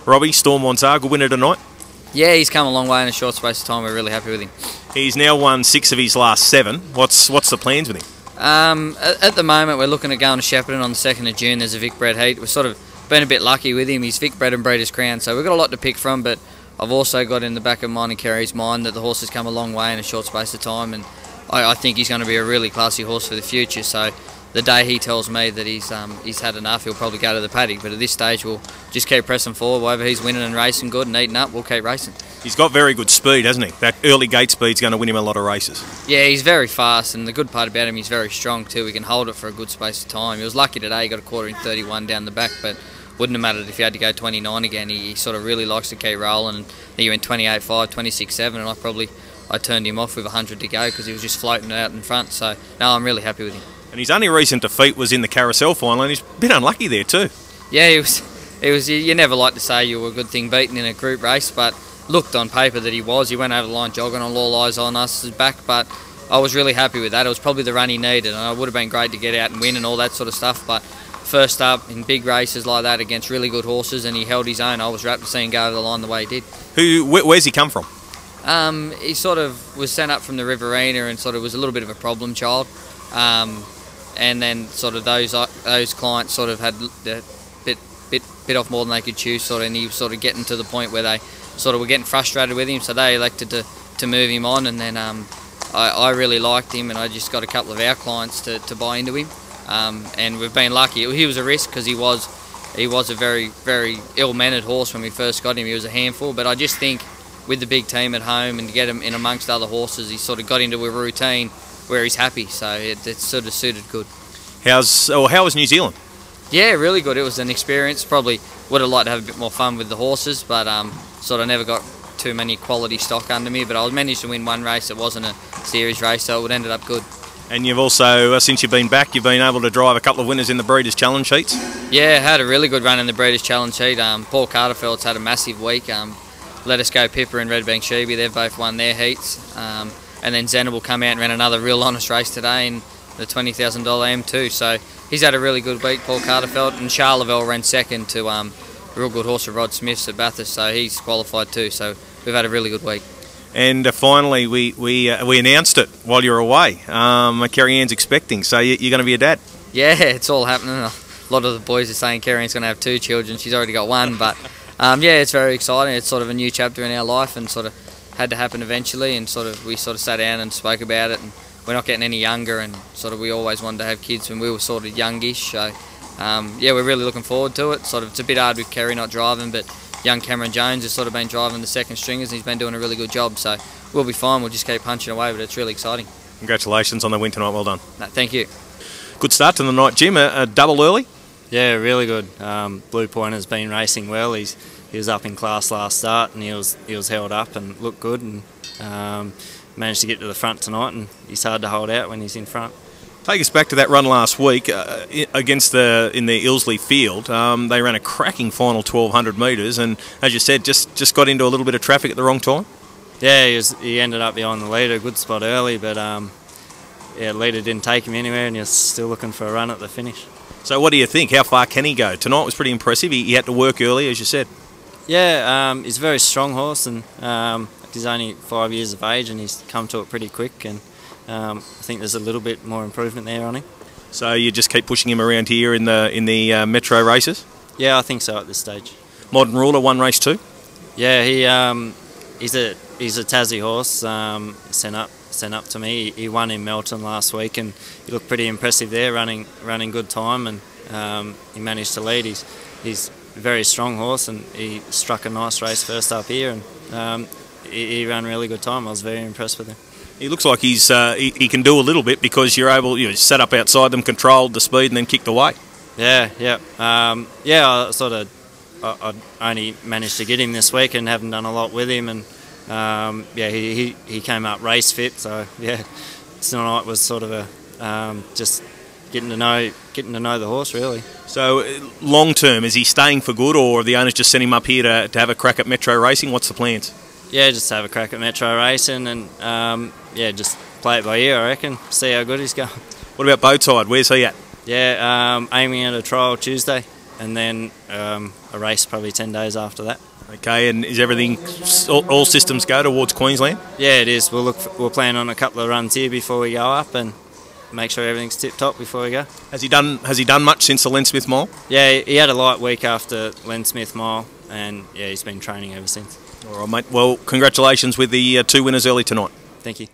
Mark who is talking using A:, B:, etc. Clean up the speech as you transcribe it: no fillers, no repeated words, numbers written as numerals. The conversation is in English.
A: Robbie, Storm Wanzar, good winner tonight.
B: Yeah, he's come a long way in a short space of time. We're really happy with him.
A: He's now won 6 of his last 7. What's the plans with him?
B: At the moment, we're looking at going to Shepparton on the 2nd of June. There's a Vic bred heat. We've sort of been a bit lucky with him. He's Vic bred and Breeders' Crown, so we've got a lot to pick from, but I've also got in the back of mine and Kerry's mind that the horse has come a long way in a short space of time, and I think he's going to be a really classy horse for the future. So the day he tells me that he's had enough, he'll probably go to the paddock. But at this stage, we'll just keep pressing forward. Whether he's winning and racing good and eating up, we'll keep racing.
A: He's got very good speed, hasn't he? That early gate speed's going to win him a lot of races.
B: Yeah, he's very fast, and the good part about him, he's very strong too. He can hold it for a good space of time. He was lucky today. He got a quarter in 31 down the back, but wouldn't have mattered if he had to go 29 again. He sort of really likes to keep rolling, and he went 28.5, 26.7, and I turned him off with 100 to go because he was just floating out in front. So no, I'm really happy with him.
A: And his only recent defeat was in the Carousel final, and he's a bit unlucky there too.
B: Yeah, he was. You never like to say you were a good thing beaten in a group race, but looked on paper that he was. He went over the line jogging on all eyes on us back, but I was really happy with that. It was probably the run he needed, and it would have been great to get out and win and all that sort of stuff, but first up in big races like that against really good horses, and he held his own. I was rapt to see him go over the line the way he did.
A: Where's he come from?
B: He sort of was sent up from the Riverina and sort of was a little bit of a problem child, and then sort of those clients sort of had a bit off more than they could chew, sort of, and he was sort of getting to the point where they sort of were getting frustrated with him, so they elected to move him on, and then I really liked him, and I just got a couple of our clients to buy into him, and we've been lucky. He was a risk because he was a very, very ill-mannered horse when we first got him. He was a handful, but I just think with the big team at home and to get him in amongst other horses, he sort of got into a routine where he's happy, so it sort of suited good.
A: How was New Zealand?
B: Yeah, really good. It was an experience. Probably would have liked to have a bit more fun with the horses, but sort of never got too many quality stock under me, but I managed to win one race. It wasn't a series race, so it ended up good.
A: And you've also, since you've been back, you've been able to drive a couple of winners in the Breeders' Challenge heats?
B: Yeah, had a really good run in the Breeders' Challenge heat. Paul Carterfeld's had a massive week. Let Us Go Pippa and Red Bank Sheeby, they've both won their heats. And then Zenna will come out and run another real honest race today in the $20,000 M2. So he's had a really good week, Paul Carterfeld. And Charleville ran second to a real good horse of Rod Smith's at Bathurst, so he's qualified too. So we've had a really good week.
A: And finally, we announced it while you were away. Kerry Ann's expecting, so you're going to be a dad.
B: Yeah, it's all happening. A lot of the boys are saying Kerry Ann's going to have 2 children. She's already got 1, but yeah, it's very exciting. It's sort of a new chapter in our life, and sort of had to happen eventually. And we sort of sat down and spoke about it. And we're not getting any younger, and sort of we always wanted to have kids when we were sort of youngish. So yeah, we're really looking forward to it. Sort of it's a bit hard with Kerry not driving, but young Cameron Jones has sort of been driving the second stringers, and he's been doing a really good job. So we'll be fine. We'll just keep punching away, but it's really exciting.
A: Congratulations on the win tonight. Well done.
B: No, thank you.
A: Good start to the night, Jim. A double early.
C: Yeah, really good. Blue Point has been racing well. He was up in class last start, and he was held up and looked good, and managed to get to the front tonight. And he's hard to hold out when he's in front.
A: Take us back to that run last week against in the Ilsley field. They ran a cracking final 1,200 metres, and as you said, just got into a little bit of traffic at the wrong time.
C: Yeah, he ended up behind the leader, good spot early, but yeah, the leader didn't take him anywhere, and he was still looking for a run at the finish.
A: So what do you think? How far can he go? Tonight was pretty impressive. He had to work early, as you said.
C: Yeah, he's a very strong horse, and he's only 5 years of age, and he's come to it pretty quick, and I think there's a little bit more improvement there on him. So
A: you just keep pushing him around here in the Metro races?
C: Yeah, I think so at this stage.
A: Modern Ruler won race 2?
C: Yeah, he's a Tassie horse. Sent up to me. He won in Melton last week, and he looked pretty impressive there, running good time, and he managed to lead. He's a very strong horse, and he struck a nice race first up here, and he ran really good time. I was very impressed with him.
A: He looks like he can do a little bit because you're able, set up outside them, controlled the speed, and then kicked away.
C: Yeah. I I only managed to get him this week and haven't done a lot with him, and yeah, he came up race fit. So yeah, tonight was sort of a just getting to know the horse really. So
A: long term, is he staying for good, or the owners just sent him up here to have a crack at Metro racing? What's the plans?
C: Yeah, just have a crack at Metro racing, and yeah, just play it by ear, I reckon. See how good he's going.
A: What about Bowtide? Where's he at?
C: Yeah, aiming at a trial Tuesday. and then a race probably 10 days after that.
A: Okay, and is everything all systems go towards Queensland?
C: Yeah, it is. We'll plan on a couple of runs here before we go up and make sure everything's tip top before we go.
A: Has he done much since the Len Smith Mile?
C: Yeah, he had a light week after Len Smith Mile, and yeah, he's been training ever since.
A: All right, mate. Well, congratulations with the 2 winners early tonight.
C: Thank you.